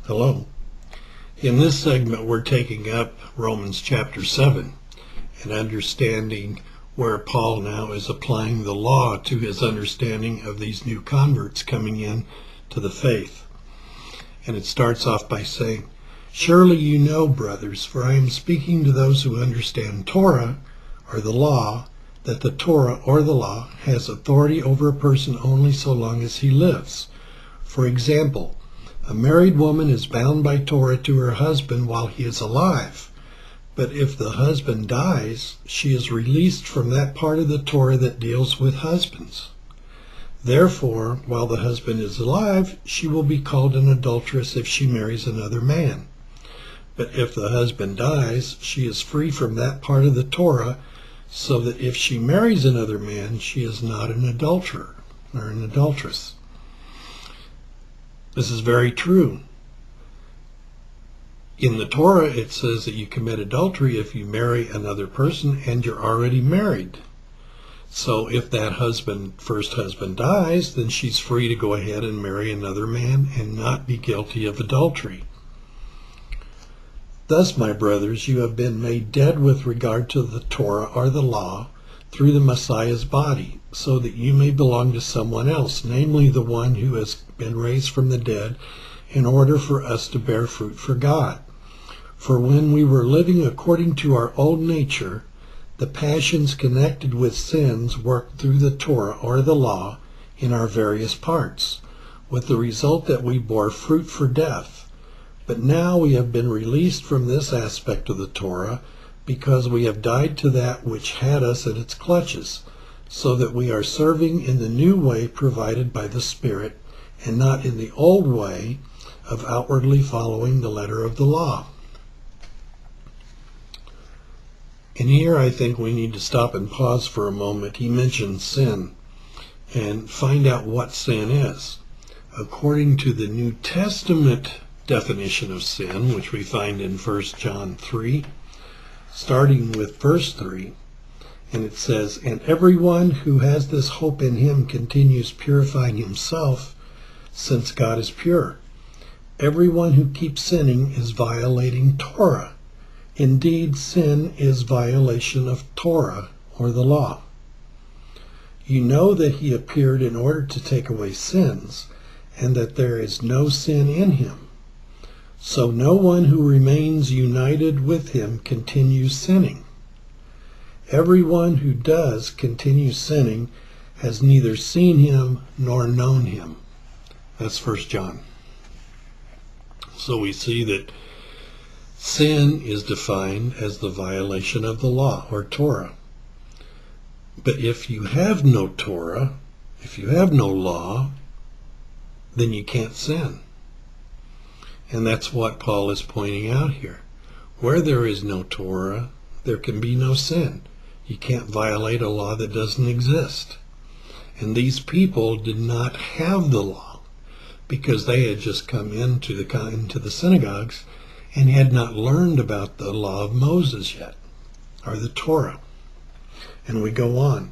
Hello. In this segment, we're taking up Romans chapter 7 and understanding where Paul now is applying the law to his understanding of these new converts coming in to the faith. And it starts off by saying, "Surely you know, brothers, for I am speaking to those who understand Torah, or the law, that the Torah, or the law, has authority over a person only so long as he lives. For example, a married woman is bound by Torah to her husband while he is alive. But if the husband dies, she is released from that part of the Torah that deals with husbands. Therefore, while the husband is alive, she will be called an adulteress if she marries another man. But if the husband dies, she is free from that part of the Torah, so that if she marries another man, she is not an adulterer or an adulteress." This is very true. In the Torah, it says that you commit adultery if you marry another person and you're already married. So if that first husband dies, then she's free to go ahead and marry another man and not be guilty of adultery. Thus, my brothers, you have been made dead with regard to the Torah or the law through the Messiah's body, so that you may belong to someone else, namely the one who has been raised from the dead, in order for us to bear fruit for God. For when we were living according to our old nature, the passions connected with sins worked through the Torah or the law in our various parts, with the result that we bore fruit for death. But now we have been released from this aspect of the Torah, because we have died to that which had us in its clutches, so that we are serving in the new way provided by the Spirit, and not in the old way of outwardly following the letter of the law. And here I think we need to stop and pause for a moment. He mentions sin, and find out what sin is. According to the New Testament definition of sin, which we find in 1 John 3, starting with verse 3, and it says, "And everyone who has this hope in him continues purifying himself, since God is pure. Everyone who keeps sinning is violating Torah. Indeed, sin is violation of Torah, or the law. You know that he appeared in order to take away sins, and that there is no sin in him. So no one who remains united with him continues sinning. Everyone who does continue sinning has neither seen him nor known him." That's 1 John. So we see that sin is defined as the violation of the law, or Torah. But if you have no Torah, if you have no law, then you can't sin. And that's what Paul is pointing out here. Where there is no Torah, there can be no sin. You can't violate a law that doesn't exist. And these people did not have the law, because they had just come into the synagogues and had not learned about the law of Moses yet, or the Torah. And we go on.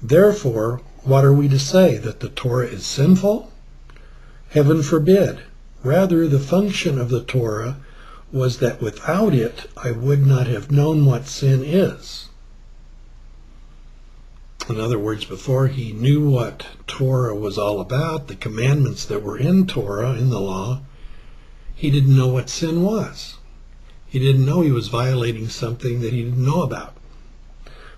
"Therefore, what are we to say? That the Torah is sinful? Heaven forbid. Rather, the function of the Torah was that without it, I would not have known what sin is." In other words, before he knew what Torah was all about, the commandments that were in Torah, in the law, he didn't know what sin was. He didn't know he was violating something that he didn't know about.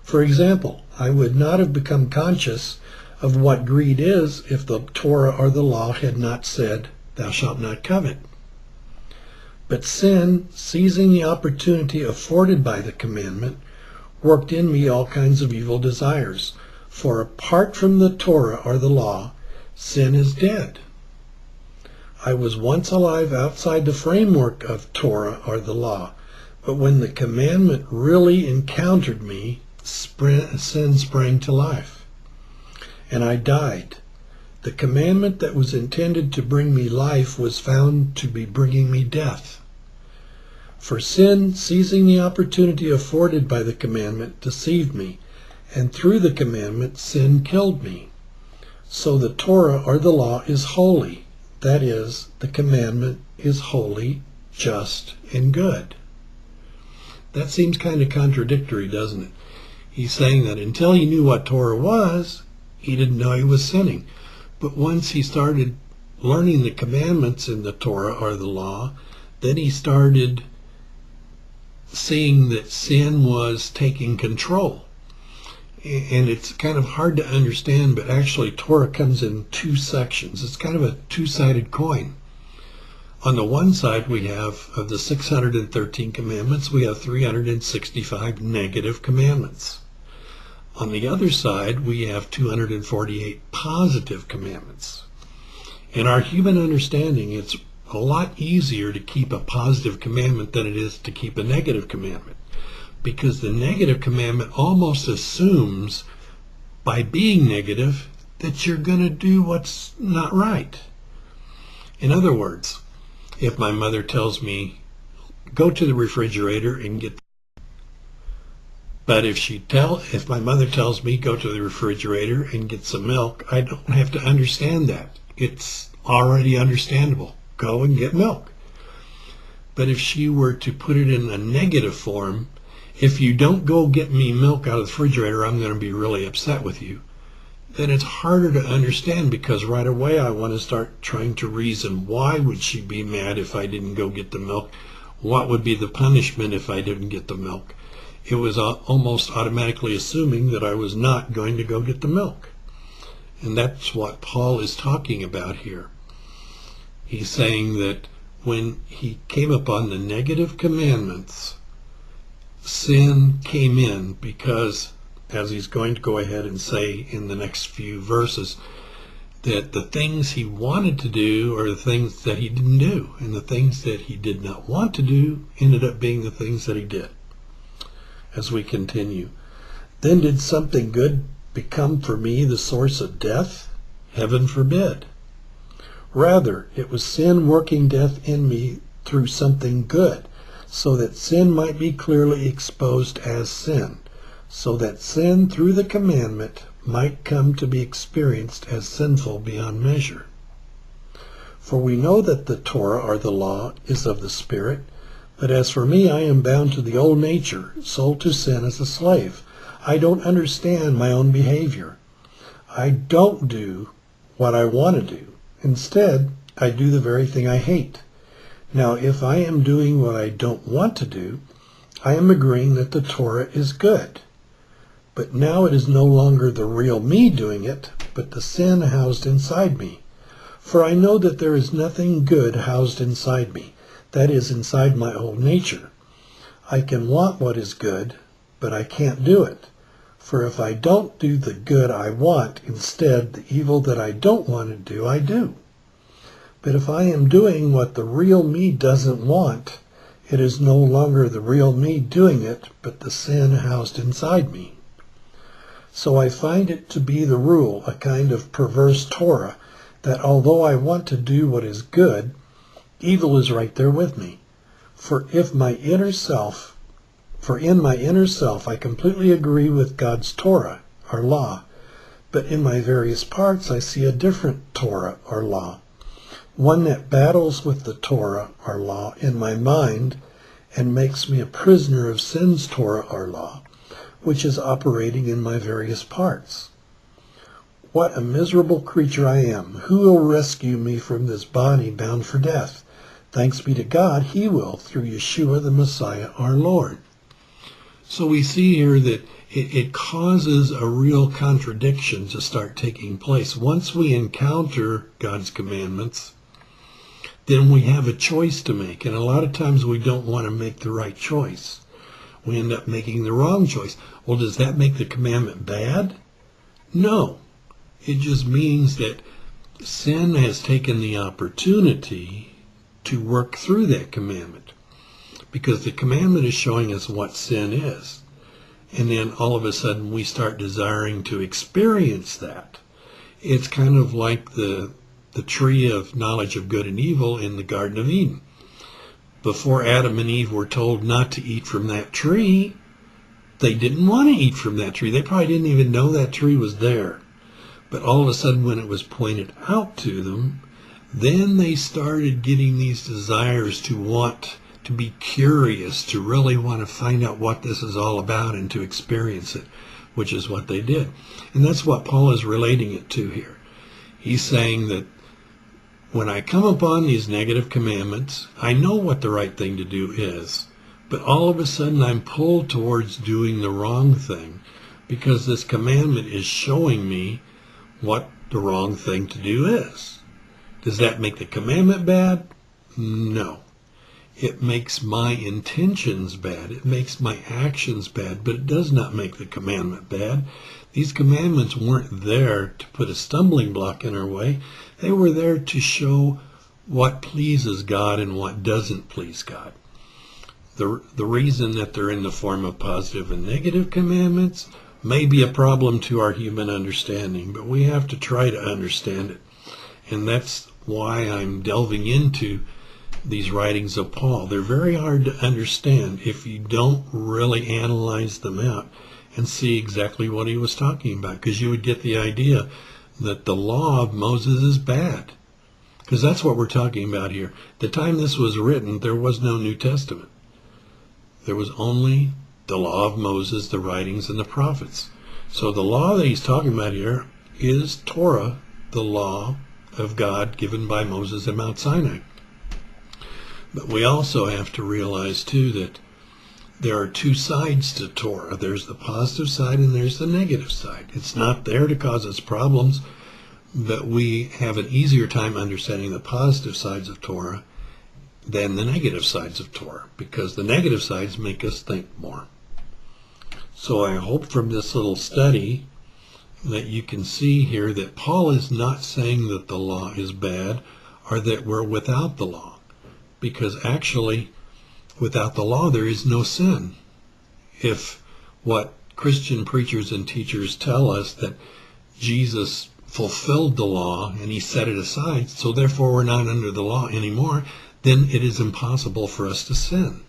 For example, I would not have become conscious of what greed is if the Torah or the law had not said, "Thou shalt not covet." But sin, seizing the opportunity afforded by the commandment, worked in me all kinds of evil desires. For apart from the Torah or the law, sin is dead. I was once alive outside the framework of Torah or the law, but when the commandment really encountered me, sin sprang to life, and I died. The commandment that was intended to bring me life was found to be bringing me death. For sin, seizing the opportunity afforded by the commandment, deceived me, and through the commandment sin killed me. So the Torah or the law is holy, That is, the commandment is holy, just, and good. That seems kind of contradictory, doesn't it? He's saying that until he knew what Torah was, he didn't know he was sinning. But once he started learning the commandments in the Torah or the law, then he started seeing that sin was taking control. And it's kind of hard to understand, but actually Torah comes in two sections. It's kind of a two-sided coin. On the one side, we have, of the 613 commandments, we have 365 negative commandments. On the other side, we have 248 positive commandments. In our human understanding, it's a lot easier to keep a positive commandment than it is to keep a negative commandment, because the negative commandment almost assumes, by being negative, that you're going to do what's not right. In other words, if my mother tells me, go to the refrigerator and get, but if my mother tells me, go to the refrigerator and get some milk, I don't have to understand that. It's already understandable. Go and get milk. But if she were to put it in a negative form, if you don't go get me milk out of the refrigerator, I'm going to be really upset with you, then it's harder to understand, because right away I want to start trying to reason, why would she be mad if I didn't go get the milk? What would be the punishment if I didn't get the milk? It was almost automatically assuming that I was not going to go get the milk. And that's what Paul is talking about here. He's saying that when he came upon the negative commandments, sin came in, because, as he's going to go ahead and say in the next few verses, that the things he wanted to do are the things that he didn't do, and the things that he did not want to do ended up being the things that he did. As we continue, then did something good become for me the source of death? Heaven forbid. Rather, it was sin working death in me through something good, so that sin might be clearly exposed as sin, so that sin through the commandment might come to be experienced as sinful beyond measure. For we know that the Torah, or the law, is of the Spirit, but as for me, I am bound to the old nature, sold to sin as a slave. I don't understand my own behavior. I don't do what I want to do. Instead, I do the very thing I hate. Now, if I am doing what I don't want to do, I am agreeing that the Torah is good. But now it is no longer the real me doing it, but the sin housed inside me. For I know that there is nothing good housed inside me, that is, inside my old nature. I can want what is good, but I can't do it. For if I don't do the good I want, instead, the evil that I don't want to do, I do. But if I am doing what the real me doesn't want, it is no longer the real me doing it, but the sin housed inside me. So I find it to be the rule, a kind of perverse Torah, that although I want to do what is good, evil is right there with me. For in my inner self I completely agree with God's Torah, or law, but in my various parts I see a different Torah, or law, one that battles with the Torah, or law, in my mind, and makes me a prisoner of sin's Torah, or law, which is operating in my various parts. What a miserable creature I am! Who will rescue me from this body bound for death? Thanks be to God, He will, through Yeshua the Messiah, our Lord. So we see here that it causes a real contradiction to start taking place. Once we encounter God's commandments, then we have a choice to make. And a lot of times we don't want to make the right choice. We end up making the wrong choice. Well, does that make the commandment bad? No. It just means that sin has taken the opportunity to work through that commandment, because the commandment is showing us what sin is. And then all of a sudden we start desiring to experience that. It's kind of like the tree of knowledge of good and evil in the Garden of Eden. Before Adam and Eve were told not to eat from that tree, they didn't want to eat from that tree. They probably didn't even know that tree was there. But all of a sudden when it was pointed out to them, Then they started getting these desires to want to be curious, to really want to find out what this is all about and to experience it, which is what they did. And that's what Paul is relating it to here. He's saying that when I come upon these negative commandments, I know what the right thing to do is, but all of a sudden I'm pulled towards doing the wrong thing because this commandment is showing me what the wrong thing to do is. Does that make the commandment bad? No. It makes my intentions bad. It makes my actions bad, but it does not make the commandment bad. These commandments weren't there to put a stumbling block in our way. They were there to show what pleases God and what doesn't please God. The reason that they're in the form of positive and negative commandments may be a problem to our human understanding, but we have to try to understand it. And that's why I'm delving into these writings of Paul. They're very hard to understand if you don't really analyze them out and see exactly what he was talking about, because you would get the idea that the law of Moses is bad, because that's what we're talking about here. The time this was written, there was no New Testament. There was only the law of Moses, the writings, and the prophets. So the law that he's talking about here is Torah, the law of God given by Moses at Mount Sinai. But we also have to realize, too, that there are two sides to Torah. There's the positive side and there's the negative side. It's not there to cause us problems, but we have an easier time understanding the positive sides of Torah than the negative sides of Torah, because the negative sides make us think more. So I hope from this little study that you can see here that Paul is not saying that the law is bad or that we're without the law, because actually without the law there is no sin. If what Christian preachers and teachers tell us that Jesus fulfilled the law and he set it aside, so therefore we're not under the law anymore, then it is impossible for us to sin.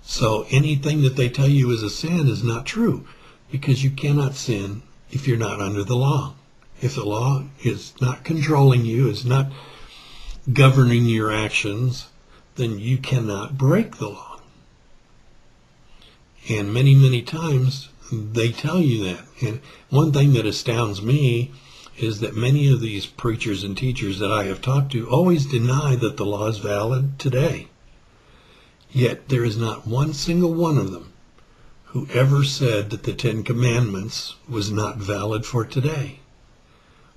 So anything that they tell you is a sin is not true, because you cannot sin if you're not under the law. If the law is not controlling you, is not governing your actions, then you cannot break the law. And many, many times they tell you that. And one thing that astounds me is that many of these preachers and teachers that I have talked to always deny that the law is valid today. Yet there is not one single one of them who ever said that the Ten Commandments was not valid for today.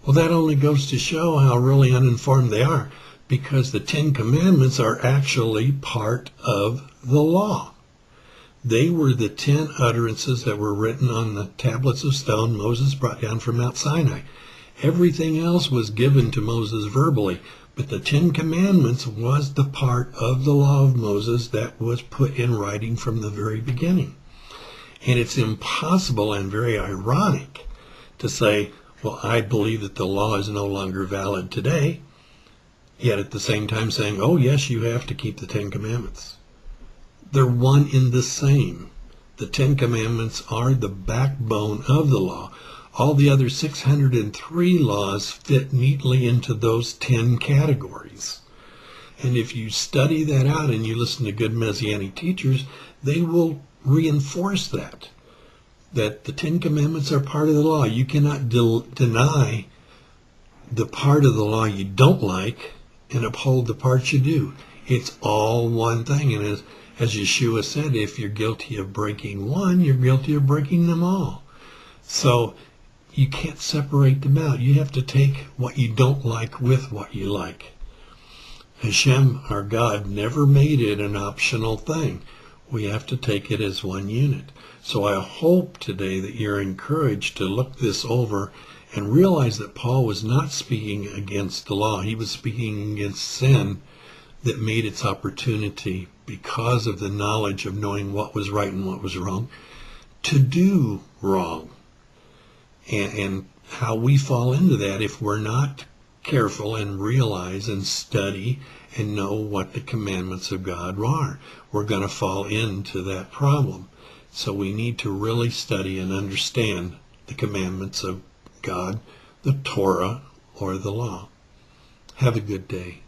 Well, that only goes to show how really uninformed they are, because the Ten Commandments are actually part of the law. They were the 10 utterances that were written on the tablets of stone Moses brought down from Mount Sinai. Everything else was given to Moses verbally, but the 10 Commandments was the part of the law of Moses that was put in writing from the very beginning. And it's impossible and very ironic to say, well, I believe that the law is no longer valid today, yet at the same time saying, oh yes, you have to keep the 10 Commandments. They're one in the same. The 10 Commandments are the backbone of the law. All the other 603 laws fit neatly into those 10 categories. And if you study that out and you listen to good Messianic teachers, they will reinforce that the 10 Commandments are part of the law. You cannot deny the part of the law you don't like and uphold the part you do. It's all one thing. And as Yeshua said, if you're guilty of breaking one, you're guilty of breaking them all. So you can't separate them out. You have to take what you don't like with what you like. Hashem, our God, never made it an optional thing. We have to take it as one unit. So I hope today that you're encouraged to look this over and realize that Paul was not speaking against the law. He was speaking against sin that made its opportunity, because of the knowledge of knowing what was right and what was wrong, to do wrong. And how we fall into that if we're not careful and realize and study and know what the commandments of God are. We're going to fall into that problem. So we need to really study and understand the commandments of God, the Torah, or the law. Have a good day.